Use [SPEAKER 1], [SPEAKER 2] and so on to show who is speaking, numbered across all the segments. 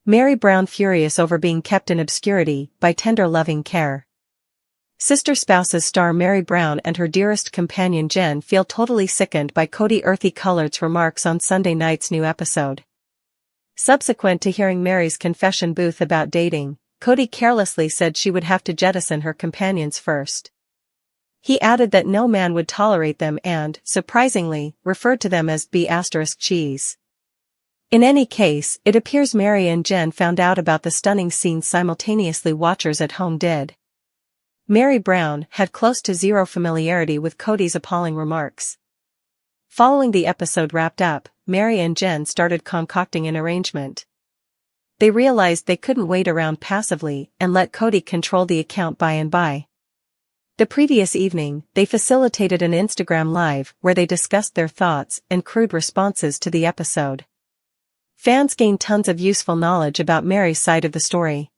[SPEAKER 1] Meri Brown furious over being kept in obscurity by tender loving care. Sister Spouses star Meri Brown and her dearest companion Jen feel totally sickened by Kody earthy colored's remarks on Sunday night's new episode. Subsequent to hearing Meri's confession booth about dating, Kody carelessly said she would have to jettison her companions first. He added that no man would tolerate them and, surprisingly, referred to them as B*cheese. In any case, it appears Meri and Jen found out about the stunning scene simultaneously watchers at home did. Meri Brown had close to zero familiarity with Kody's appalling remarks. Following the episode wrapped up, Meri and Jen started concocting an arrangement. They realized they couldn't wait around passively and let Kody control the account by and by. The previous evening, they facilitated an Instagram Live where they discussed their thoughts and crude responses to the episode. Fans gained tons of useful knowledge about Meri's side of the story.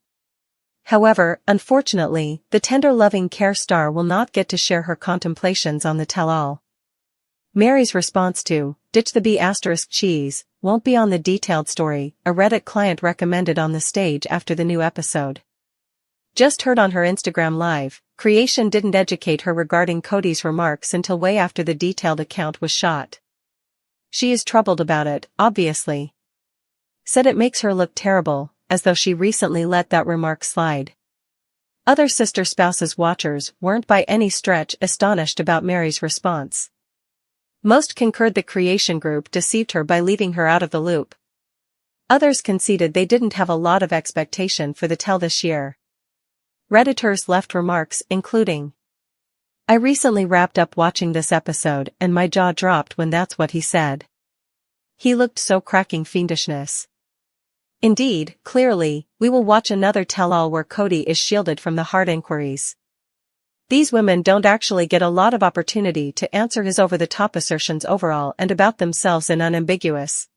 [SPEAKER 1] However, unfortunately, the tender loving care star will not get to share her contemplations on the tell-all. Meri's response to, "Ditch the B*cheese, won't be on the detailed story," a Reddit client recommended on the stage after the new episode. Just heard on her Instagram Live, creation didn't educate her regarding Kody's remarks until way after the detailed account was shot. She is troubled about it, obviously. Said it makes her look terrible, as though she recently let that remark slide. Other Sister Spouses watchers weren't by any stretch astonished about Meri's response. Most concurred the creation group deceived her by leaving her out of the loop. Others conceded they didn't have a lot of expectation for the tell this year. Redditors left remarks including, "I recently wrapped up watching this episode and my jaw dropped when that's what he said. He looked so cracking fiendishness. Indeed, clearly, we will watch another tell-all where Kody is shielded from the hard inquiries. These women don't actually get a lot of opportunity to answer his over-the-top assertions overall and about themselves in unambiguous.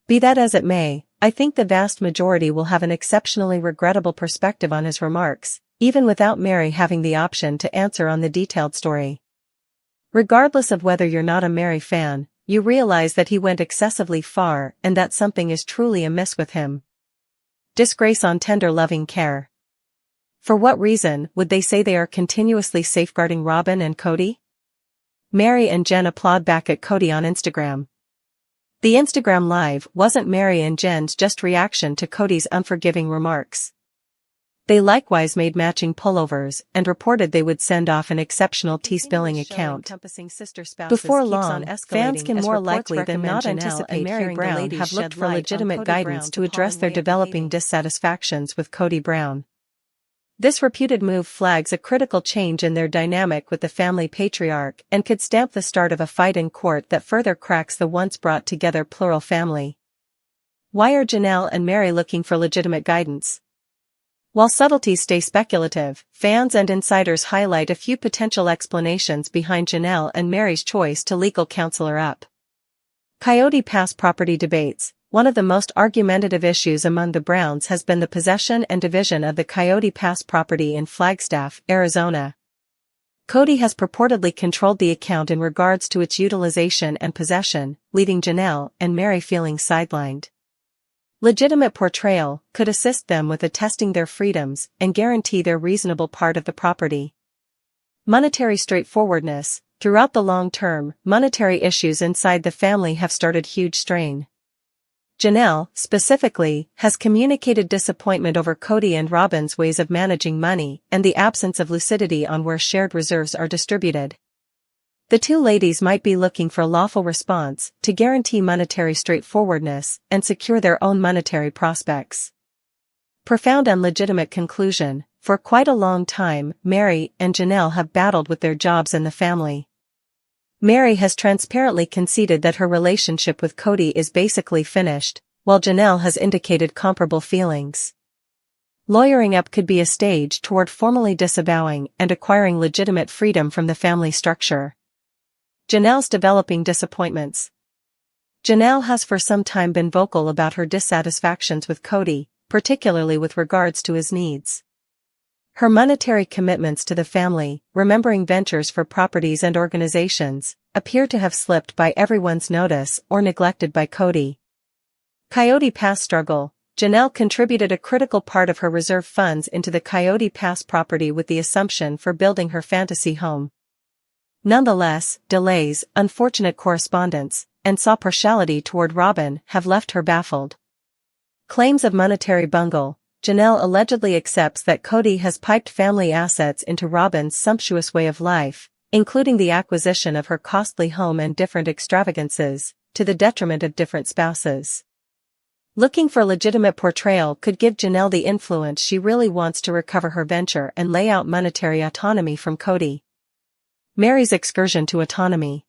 [SPEAKER 1] Be that as it may, I think the vast majority will have an exceptionally regrettable perspective on his remarks, even without Meri having the option to answer on the detailed story. Regardless of whether you're not a Meri fan, you realize that he went excessively far and that something is truly amiss with him. Disgrace on tender loving care. For what reason would they say they are continuously safeguarding Robyn and Kody? Meri and Jen applaud back at Kody on Instagram. The Instagram Live wasn't Meri and Jen's just reaction to Kody's unforgiving remarks. They likewise made matching pullovers and reported they would send off an exceptional tea-spilling account. Before long, fans can more likely than not anticipate Meri Brown have looked for legitimate guidance to address their developing dissatisfactions with Kody Brown. This reputed move flags a critical change in their dynamic with the family patriarch and could stamp the start of a fight in court that further cracks the once brought together plural family. Why are Janelle and Meri looking for legitimate guidance? While subtleties stay speculative, fans and insiders highlight a few potential explanations behind Janelle and Meri's choice to legal counselor up. Coyote Pass property debates. One of the most argumentative issues among the Browns has been the possession and division of the Coyote Pass property in Flagstaff, Arizona. Kody has purportedly controlled the account in regards to its utilization and possession, leaving Janelle and Meri feeling sidelined. Legitimate portrayal could assist them with attesting their freedoms and guarantee their reasonable part of the property. Monetary straightforwardness. Throughout the long term, monetary issues inside the family have started huge strain. Janelle, specifically, has communicated disappointment over Kody and Robyn's ways of managing money and the absence of lucidity on where shared reserves are distributed. The two ladies might be looking for a lawful response to guarantee monetary straightforwardness and secure their own monetary prospects. Profound and legitimate conclusion. For quite a long time, Meri and Janelle have battled with their jobs in the family. Meri has transparently conceded that her relationship with Kody is basically finished, while Janelle has indicated comparable feelings. Lawyering up could be a stage toward formally disavowing and acquiring legitimate freedom from the family structure. Janelle's developing disappointments. Janelle has for some time been vocal about her dissatisfactions with Kody, particularly with regards to his needs. Her monetary commitments to the family, remembering ventures for properties and organizations, appear to have slipped by everyone's notice or neglected by Kody. Coyote Pass struggle. Janelle contributed a critical part of her reserve funds into the Kody Pass property with the assumption for building her fantasy home. Nonetheless, delays, unfortunate correspondence, and saw partiality toward Robyn have left her baffled. Claims of monetary bungle. Janelle allegedly accepts that Kody has piped family assets into Robyn's sumptuous way of life, including the acquisition of her costly home and different extravagances, to the detriment of different spouses. Looking for legitimate portrayal could give Janelle the influence she really wants to recover her venture and lay out monetary autonomy from Kody. Meri's excursion to autonomy.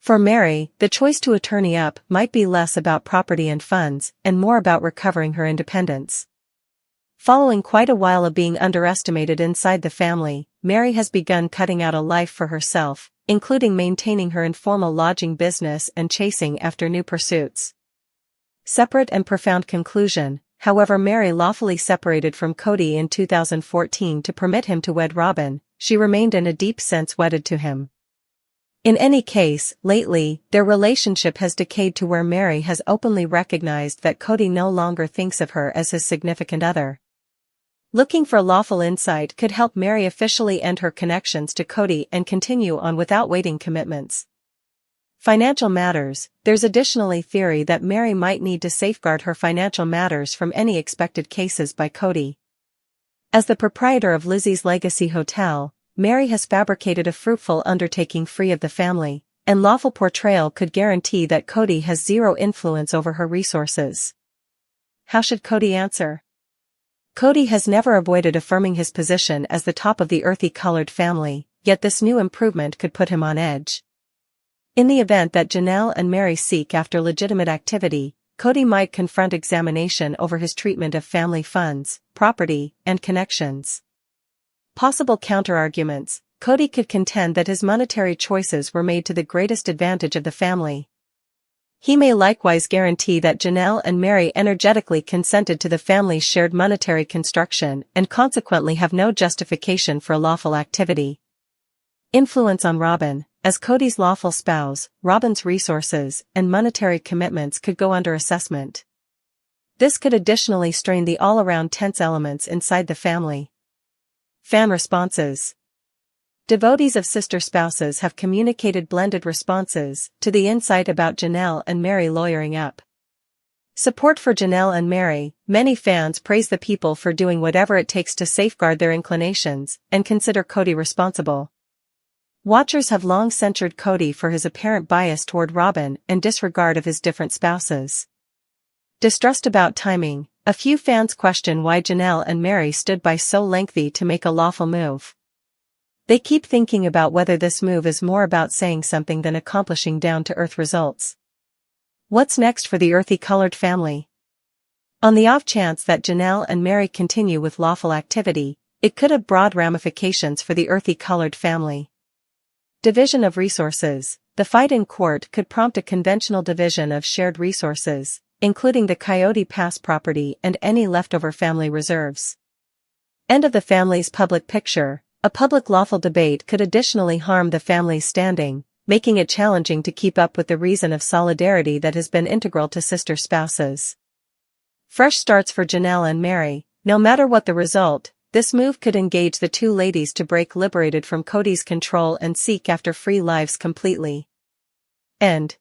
[SPEAKER 1] For Meri, the choice to attorney up might be less about property and funds and more about recovering her independence. Following quite a while of being underestimated inside the family, Meri has begun cutting out a life for herself, including maintaining her informal lodging business and chasing after new pursuits. Separate and profound conclusion. However, Meri lawfully separated from Kody in 2014 to permit him to wed Robyn. She remained in a deep sense wedded to him. In any case, lately, their relationship has decayed to where Meri has openly recognized that Kody no longer thinks of her as his significant other. Looking for lawful insight could help Meri officially end her connections to Kody and continue on without waiting commitments. Financial matters. There's additionally theory that Meri might need to safeguard her financial matters from any expected cases by Kody. As the proprietor of Lizzie's Legacy Hotel, Meri has fabricated a fruitful undertaking free of the family, and lawful portrayal could guarantee that Kody has zero influence over her resources. How should Kody answer? Kody has never avoided affirming his position as the top of the earthy-colored family, yet this new improvement could put him on edge. In the event that Janelle and Meri seek after legitimate activity, Kody might confront examination over his treatment of family funds, property, and connections. Possible counterarguments. Kody could contend that his monetary choices were made to the greatest advantage of the family. He may likewise guarantee that Janelle and Meri energetically consented to the family's shared monetary construction and consequently have no justification for lawful activity. Influence on Robyn. As Kody's lawful spouse, Robyn's resources and monetary commitments could go under assessment. This could additionally strain the all-around tense elements inside the family. Fan responses. Devotees of sister spouses have communicated blended responses to the insight about Janelle and Meri lawyering up. Support for Janelle and Meri. Many fans praise the people for doing whatever it takes to safeguard their inclinations and consider Kody responsible. Watchers have long censured Kody for his apparent bias toward Robyn and disregard of his different spouses. Distrust about timing. A few fans question why Janelle and Meri stood by so lengthy to make a lawful move. They keep thinking about whether this move is more about saying something than accomplishing down-to-earth results. What's next for the earthy-colored family? On the off chance that Janelle and Meri continue with lawful activity, it could have broad ramifications for the earthy-colored family. Division of resources. The fight in court could prompt a conventional division of shared resources, including the Kody Pass property and any leftover family reserves. End of the family's public picture. A public lawful debate could additionally harm the family's standing, making it challenging to keep up with the reason of solidarity that has been integral to sister spouses. Fresh starts for Janelle and Meri. No matter what the result, this move could engage the two ladies to break liberated from Kody's control and seek after free lives completely. End.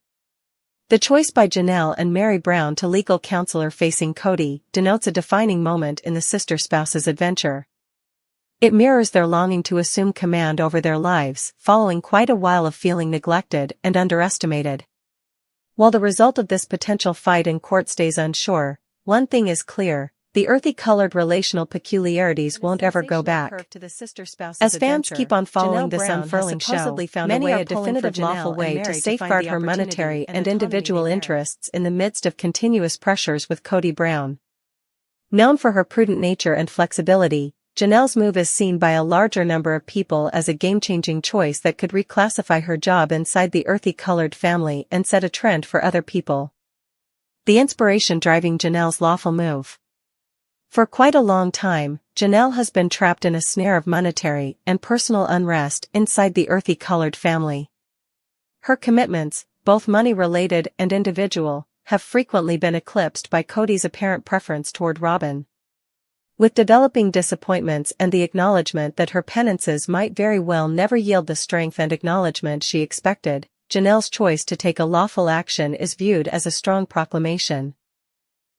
[SPEAKER 1] The choice by Janelle and Meri Brown to legal counselor facing Kody denotes a defining moment in the sister spouses' adventure. It mirrors their longing to assume command over their lives, following quite a while of feeling neglected and underestimated. While the result of this potential fight in court stays unsure, one thing is clear: the earthy-colored relational peculiarities won't ever go back. As fans keep on following this unfurling show, many are a definitive lawful way to safeguard her monetary and individual interests in the midst of continuous pressures with Kody Brown. Known for her prudent nature and flexibility, Janelle's move is seen by a larger number of people as a game-changing choice that could reclassify her job inside the earthy-colored family and set a trend for other people. The inspiration driving Janelle's lawful move. For quite a long time, Janelle has been trapped in a snare of monetary and personal unrest inside the earthy-colored family. Her commitments, both money-related and individual, have frequently been eclipsed by Kody's apparent preference toward Robin. With developing disappointments and the acknowledgement that her penances might very well never yield the strength and acknowledgement she expected, Janelle's choice to take a lawful action is viewed as a strong proclamation.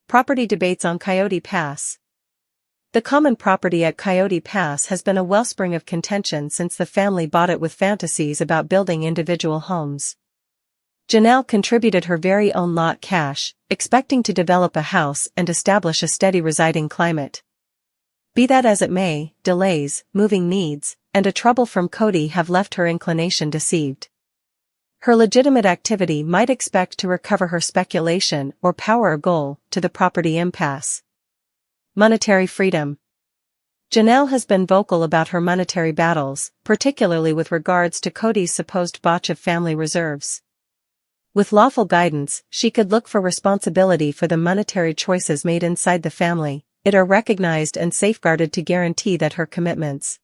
[SPEAKER 1] Property debates on Coyote Pass. The common property at Coyote Pass has been a wellspring of contention since the family bought it with fantasies about building individual homes. Janelle contributed her very own lot cash, expecting to develop a house and establish a steady residing climate. Be that as it may, delays, moving needs, and a trouble from Kody have left her inclination deceived. Her legitimate activity might expect to recover her speculation or power a goal to the property impasse. Monetary freedom. Janelle has been vocal about her monetary battles, particularly with regards to Kody's supposed botch of family reserves. With lawful guidance, she could look for responsibility for the monetary choices made inside the family. It are recognized and safeguarded to guarantee that her commitments.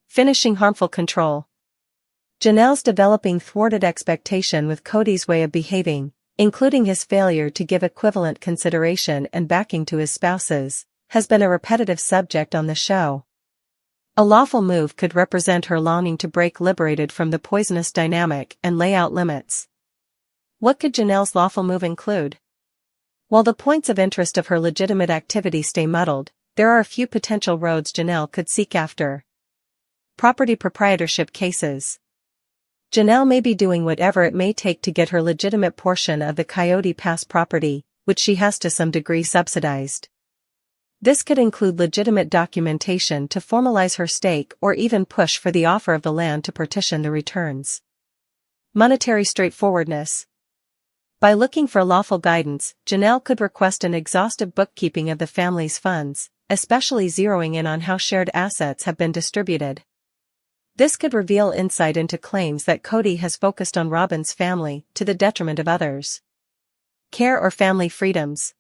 [SPEAKER 1] Finishing harmful control. Janelle's developing thwarted expectation with Kody's way of behaving, including his failure to give equivalent consideration and backing to his spouses, has been a repetitive subject on the show. A lawful move could represent her longing to break liberated from the poisonous dynamic and lay out limits. What could Janelle's lawful move include? While the points of interest of her legitimate activity stay muddled, there are a few potential roads Janelle could seek after. Property proprietorship cases. Janelle may be doing whatever it may take to get her legitimate portion of the Coyote Pass property, which she has to some degree subsidized. This could include legitimate documentation to formalize her stake or even push for the offer of the land to partition the returns. Monetary straightforwardness. By looking for lawful guidance, Janelle could request an exhaustive bookkeeping of the family's funds, especially zeroing in on how shared assets have been distributed. This could reveal insight into claims that Kody has focused on Robin's family to the detriment of others. Care or family freedoms.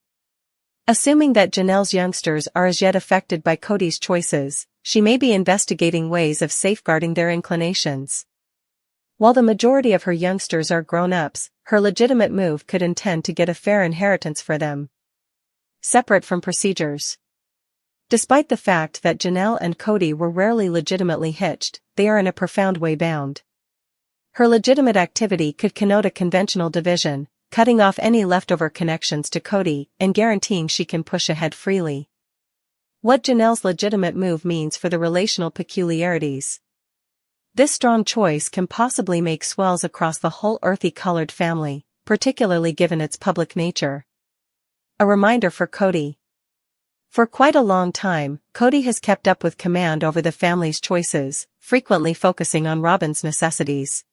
[SPEAKER 1] Assuming that Janelle's youngsters are as yet affected by Kody's choices, she may be investigating ways of safeguarding their inclinations. While the majority of her youngsters are grown-ups, her legitimate move could intend to get a fair inheritance for them. Separate from procedures. Despite the fact that Janelle and Kody were rarely legitimately hitched, they are in a profound way bound. Her legitimate activity could connote a conventional division, cutting off any leftover connections to Kody and guaranteeing she can push ahead freely. What Janelle's legitimate move means for the relational peculiarities. This strong choice can possibly make swells across the whole earthy-colored family, particularly given its public nature. A reminder for Kody. For quite a long time, Kody has kept up with command over the family's choices, frequently focusing on Robin's necessities.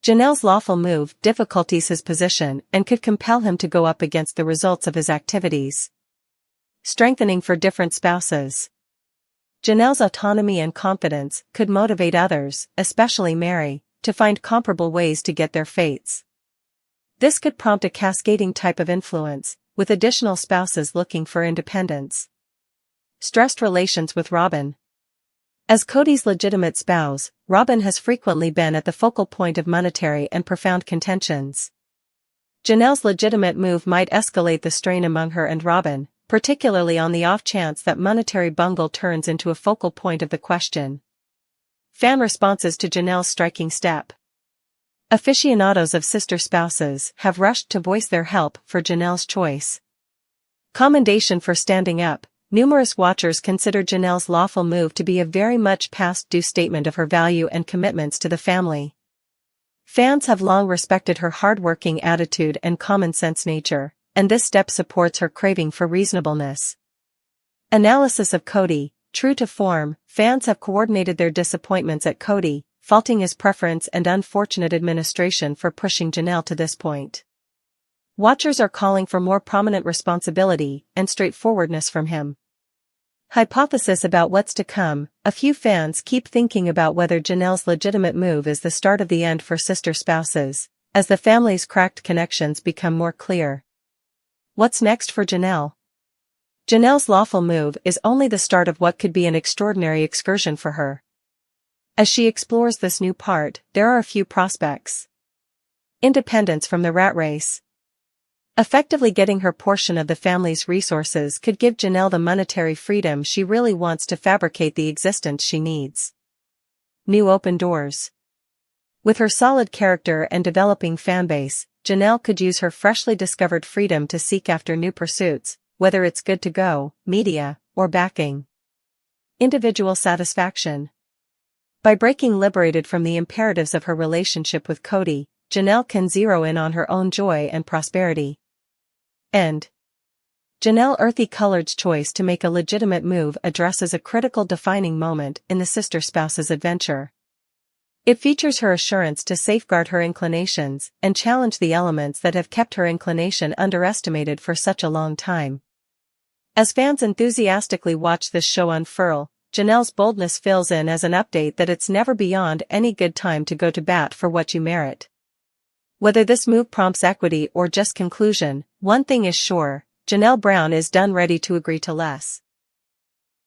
[SPEAKER 1] Janelle's lawful move difficulties his position and could compel him to go up against the results of his activities. Strengthening for different spouses. Janelle's autonomy and confidence could motivate others, especially Meri, to find comparable ways to get their fates. This could prompt a cascading type of influence, with additional spouses looking for independence. Stressed relations with Robin. As Kody's legitimate spouse, Robin has frequently been at the focal point of monetary and profound contentions. Janelle's legitimate move might escalate the strain among her and Robin, particularly on the off chance that monetary bungle turns into a focal point of the question. Fan responses to Janelle's striking step. Aficionados of sister spouses have rushed to voice their help for Janelle's choice. Commendation for standing up. Numerous watchers consider Janelle's lawful move to be a very much past due statement of her value and commitments to the family. Fans have long respected her hard-working attitude and common-sense nature, and this step supports her craving for reasonableness. Analysis of Kody. True to form, fans have coordinated their disappointments at Kody, faulting his preference and unfortunate administration for pushing Janelle to this point. Watchers are calling for more prominent responsibility and straightforwardness from him. Hypothesis about what's to come. A few fans keep thinking about whether Janelle's legitimate move is the start of the end for sister spouses, as the family's cracked connections become more clear. What's next for Janelle? Janelle's lawful move is only the start of what could be an extraordinary excursion for her. As she explores this new part, there are a few prospects. Independence from the rat race. Effectively getting her portion of the family's resources could give Janelle the monetary freedom she really wants to fabricate the existence she needs. New open doors. With her solid character and developing fanbase, Janelle could use her freshly discovered freedom to seek after new pursuits, whether it's good to go, media, or backing. Individual satisfaction. By breaking liberated from the imperatives of her relationship with Kody, Janelle can zero in on her own joy and prosperity. End. Janelle Earthy Colored's choice to make a legitimate move addresses a critical defining moment in the sister spouse's adventure. It features her assurance to safeguard her inclinations and challenge the elements that have kept her inclination underestimated for such a long time. As fans enthusiastically watch this show unfurl, Janelle's boldness fills in as an update that it's never beyond any good time to go to bat for what you merit. Whether this move prompts equity or just conclusion, one thing is sure, Janelle Brown is done ready to agree to less.